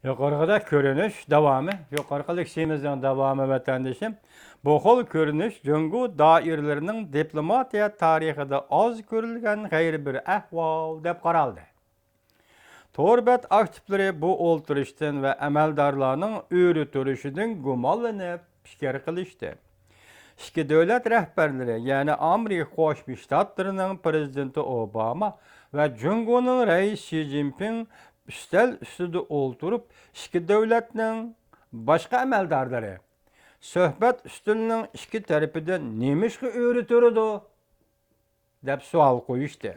Yukarıda görünüş devamı, yukarıdaki şeyimizden devamı vatandaşım. Bu xil görünüş Cungu dairələrinin diplomatiya tarixida az görülgen gayri bir ahval deb qaraldı. Torbet aktifleri bu olturuşdan ve əməldarlarının öyrütülüşüdün gumallanıp fikir qilishdi. İki devlet rəhbərləri, yani Amerika Qoşmuş Ştatlarının prezidenti Obama ve Cungu'nun reis Xi Jinping üstel üstüde oturup iki devletinin başka əməldarları söhbət üstünün iki tərəfindən nemişki öyrütürüdü deb sual qoyuşdu.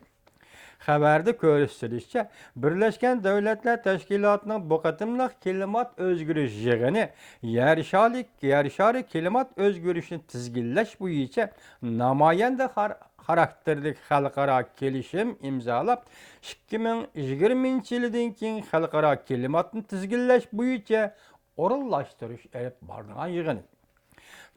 Xəbərdə göstərilişçə, Birləşmiş Dövlətlər Təşkilatının bu qatımlıq klimat özgürüş yığını yer klimat özgürüşünü tizginləş boyunca namayəndə xarakterlik xalqara kelişim imzalab 2020 yıldan keyin xalqara klimatni tizginləş boyunca orunlaştırış elib bardığan yığını.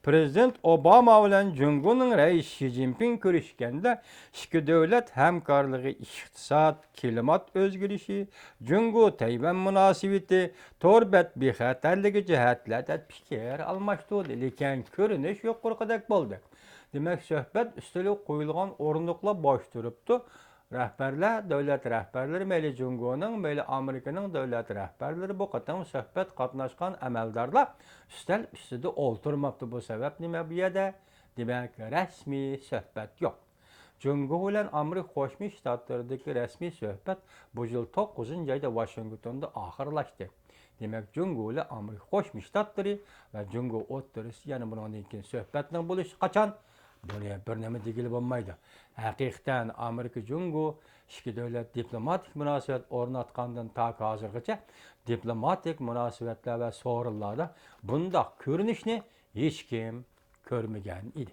Prezident Obama bilen Cungu'nun reis Xi Jinping görüşkende iki devlet hemkarlığı iktisat, klimat özgürlüğü, Cungu-Tayvan münasebeti, torbet bir xatarlığı cihetlerde fikir almıştı. Lekin görünüş yok kurkadak buldu. Demek söhbet üstüne koyulgan orunlukla boş duruptu. Rəhbərlər, dövlət rəhbərləri, meyli Cungu'nun, meyli Amerika'nın dövlət rəhbərləri bu qatım söhbət qatnaşqan əməldarlar üstədə olturmabdı bu səbəb nime bu yerdə? Demək, rəsmi söhbət yox. Cungu ilə Amerika Qoşmuş Ştatlarındakı rəsmi söhbət bu yıl 9-cu ayda Washington'da axırlaşdı. Demək, Cungu ilə Amerika Qoşmuş Ştatları və Cungu oturuşu, yani bunun ilkin söhbətlə buluşu qaçan? Böyle bir neme degilib olmaydı. Hakikaten Amerika Cungu iki devlet diplomatik münasebet ornatkandan ta hazırgacha diplomatik münasebetler ve sorunlarda bunda görünüşünü hiç kim görmegen idi.